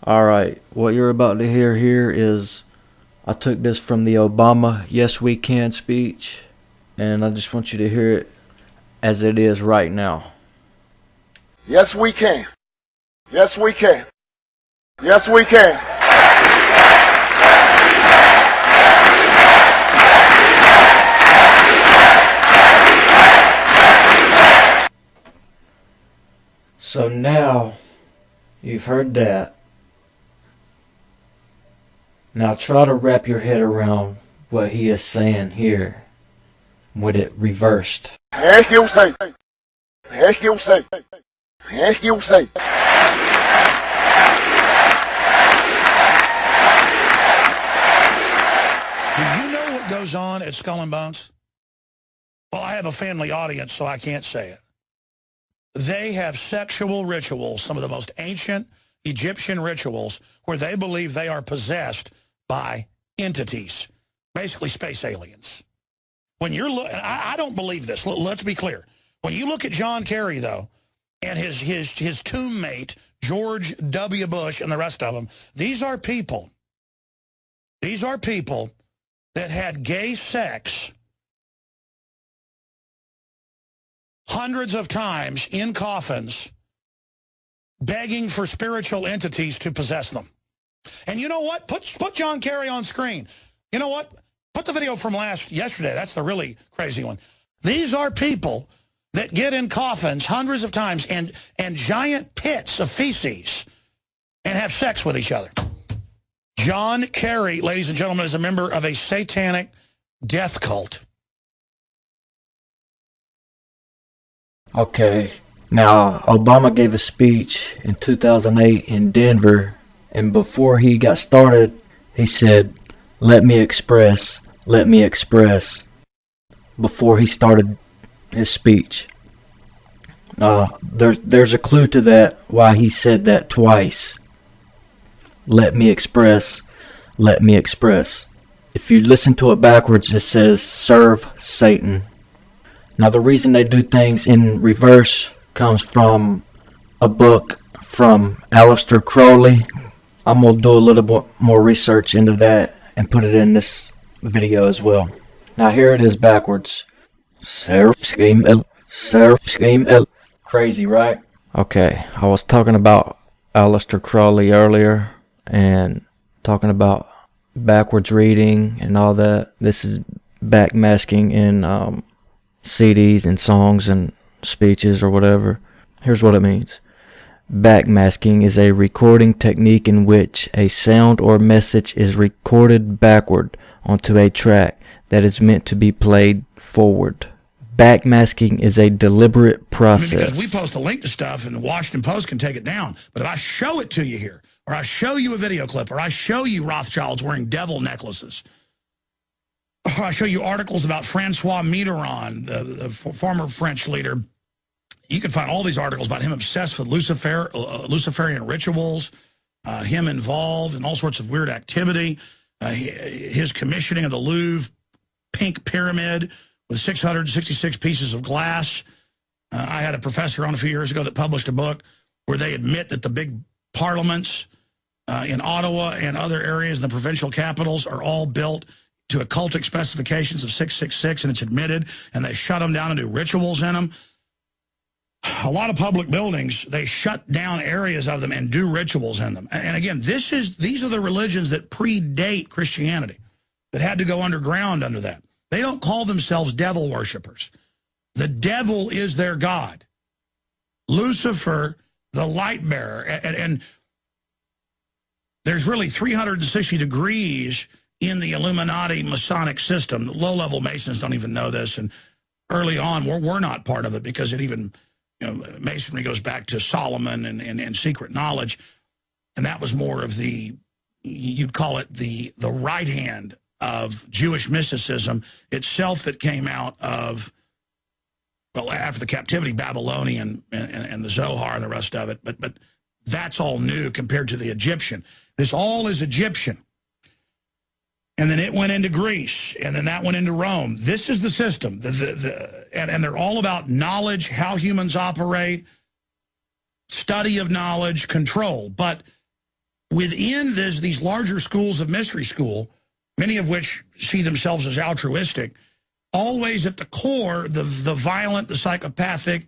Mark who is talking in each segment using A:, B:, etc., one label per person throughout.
A: Alright, what you're about to hear here is I took this from the Obama Yes We Can speech, and I just want you to hear it as it is right now.
B: Yes, we can. Yes, we can. Yes, we can.
A: So now you've heard that. Now try to wrap your head around what he is saying here with it reversed.
B: Heck you say. Heck you say. Heck you say.
C: Do you know what goes on at Skull and Bones? Well, I have a family audience, so I can't say it. They have sexual rituals, some of the most ancient Egyptian rituals, where they believe they are possessed by entities, basically space aliens. When you're I don't believe this. Let's be clear. When you look at John Kerry, though, and his tomb mate, George W. Bush, and the rest of them, these are people that had gay sex hundreds of times in coffins, begging for spiritual entities to possess them. And you know what? Put John Kerry on screen. You know what? Put the video from yesterday. That's the really crazy one. These are people that get in coffins hundreds of times and giant pits of feces and have sex with each other. John Kerry, ladies and gentlemen, is a member of a satanic death cult.
A: Okay, now Obama gave a speech in 2008 in Denver, and before he got started, he said, let me express, before he started his speech. There's a clue to that, why he said that twice. Let me express. If you listen to it backwards, it says, serve Satan. Now, the reason they do things in reverse comes from a book from Aleister Crowley. I'm going to do a little bit more research into that and put it in this video as well. Now, here it is backwards. Crazy, right? Okay, I was talking about Aleister Crowley earlier and talking about backwards reading and all that. This is backmasking in CDs and songs and speeches or whatever. Here's what it means. Backmasking is a recording technique in which a sound or message is recorded backward onto a track that is meant to be played forward. Backmasking is a deliberate process.
C: Because we post a link to stuff and the Washington Post can take it down. But if I show it to you here, or I show you a video clip, or I show you Rothschilds wearing devil necklaces, or I show you articles about Francois Mitterrand, the former French leader, you can find all these articles about him obsessed with Luciferian rituals, him involved in all sorts of weird activity, his commissioning of the Louvre pink pyramid with 666 pieces of glass. I had a professor on a few years ago that published a book where they admit that the big parliaments in Ottawa and other areas in the provincial capitals are all built to occultic specifications of 666, and it's admitted, and they shut them down and do rituals in them. A lot of public buildings, they shut down areas of them and do rituals in them. And again, these are the religions that predate Christianity, that had to go underground under that. They don't call themselves devil worshipers. The devil is their god. Lucifer, the light bearer. And there's really 360 degrees in the Illuminati Masonic system. Low-level Masons don't even know this. And early on, we're not part of it because it even, Masonry goes back to Solomon and secret knowledge. And that was more of you'd call it the right hand of Jewish mysticism itself, that came out of, well, after the captivity, Babylonian and the Zohar and the rest of it. But that's all new compared to the Egyptian. This all is Egyptian. And then it went into Greece, and then that went into Rome. This is the system. And they're all about knowledge, how humans operate, study of knowledge, control. But within these larger schools of mystery school, many of which see themselves as altruistic, always at the core, the violent, the psychopathic,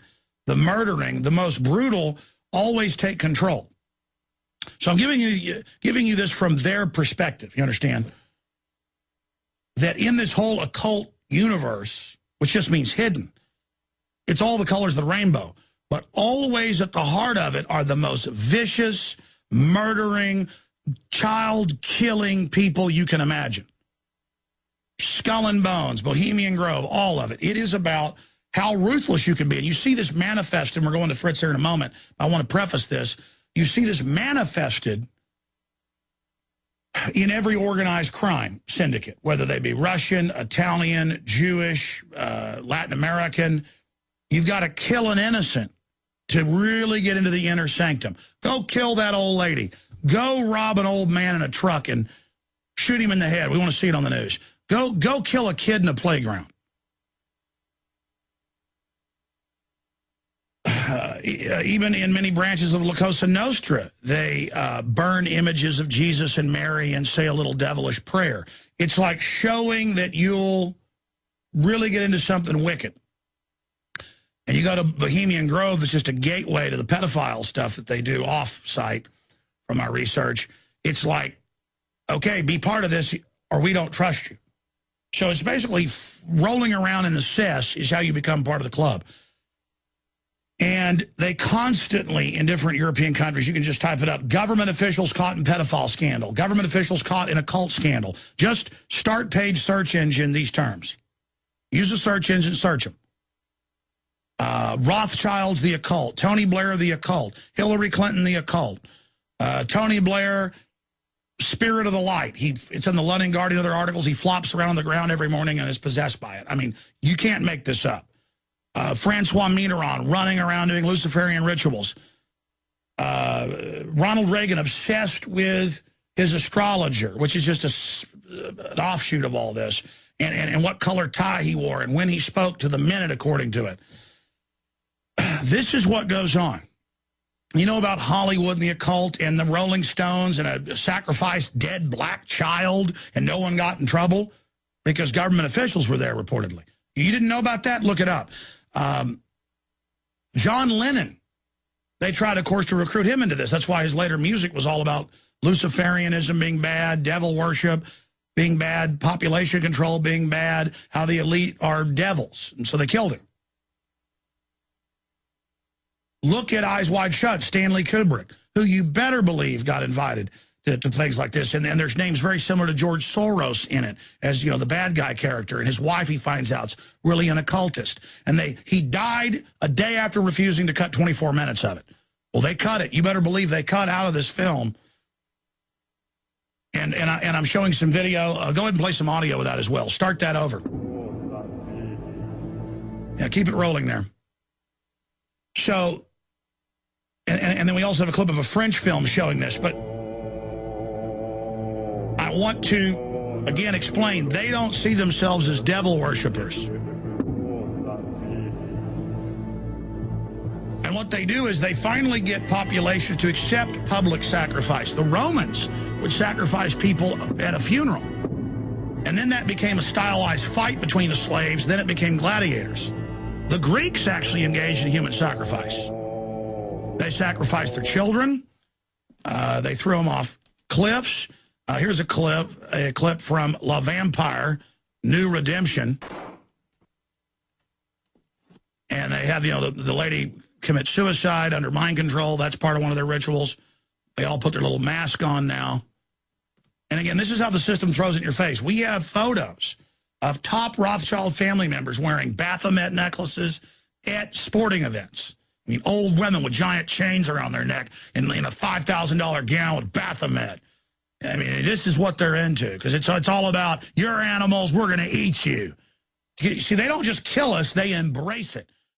C: the murdering, the most brutal, always take control. So I'm giving you this from their perspective, you understand? That in this whole occult universe, which just means hidden, it's all the colors of the rainbow, but always at the heart of it are the most vicious, murdering, child-killing people you can imagine. Skull and Bones, Bohemian Grove, all of it. It is about how ruthless you can be. And you see this manifested, and we're going to Fritz here in a moment. I want to preface this. You see this manifested in every organized crime syndicate, whether they be Russian, Italian, Jewish, Latin American. You've got to kill an innocent to really get into the inner sanctum. Go kill that old lady. Go rob an old man in a truck and shoot him in the head. We want to see it on the news. Go kill a kid in a playground. Even in many branches of La Cosa Nostra, they burn images of Jesus and Mary and say a little devilish prayer. It's like showing that you'll really get into something wicked. And you go to Bohemian Grove, it's just a gateway to the pedophile stuff that they do off-site from my research. It's like, okay, be part of this or we don't trust you. So it's basically rolling around in the cess is how you become part of the club. And they constantly, in different European countries, you can just type it up, government officials caught in pedophile scandal, government officials caught in occult scandal. Just start page search engine these terms. Use a search engine, search them. Rothschilds, the occult. Tony Blair, the occult. Hillary Clinton, the occult. Tony Blair, spirit of the light. It's in the London Guardian, other articles. He flops around on the ground every morning and is possessed by it. I mean, you can't make this up. Francois Mitterrand running around doing Luciferian rituals. Ronald Reagan obsessed with his astrologer, which is just an offshoot of all this, and what color tie he wore and when he spoke to the minute according to it. This is what goes on. You know about Hollywood and the occult and the Rolling Stones and a sacrificed dead black child and no one got in trouble because government officials were there reportedly. You didn't know about that? Look it up. John Lennon, they tried, of course, to recruit him into this. That's why his later music was all about Luciferianism being bad, devil worship being bad, population control being bad, how the elite are devils. And so they killed him. Look at Eyes Wide Shut, Stanley Kubrick, who you better believe got invited to things like this. And there's names very similar to George Soros in it as, you know, the bad guy character. And his wife, he finds out, is really an occultist. And he died a day after refusing to cut 24 minutes of it. Well, they cut it. You better believe they cut out of this film. And I'm showing some video. Go ahead and play some audio with that as well. Start that over. Yeah, keep it rolling there. So, and then we also have a clip of a French film showing this, but I want to, again, explain, they don't see themselves as devil worshipers. And what they do is they finally get populations to accept public sacrifice. The Romans would sacrifice people at a funeral. And then that became a stylized fight between the slaves. Then it became gladiators. The Greeks actually engaged in human sacrifice. They sacrificed their children. They threw them off cliffs. Here's a clip from La Vampire, New Redemption. And they have, you know, the lady commit suicide under mind control. That's part of one of their rituals. They all put their little mask on now. And again, this is how the system throws it in your face. We have photos of top Rothschild family members wearing Baphomet necklaces at sporting events. I mean, old women with giant chains around their neck and in a $5,000 gown with Baphomet. I mean, this is what they're into because it's all about, you're animals, we're going to eat you. See, they don't just kill us, they embrace it.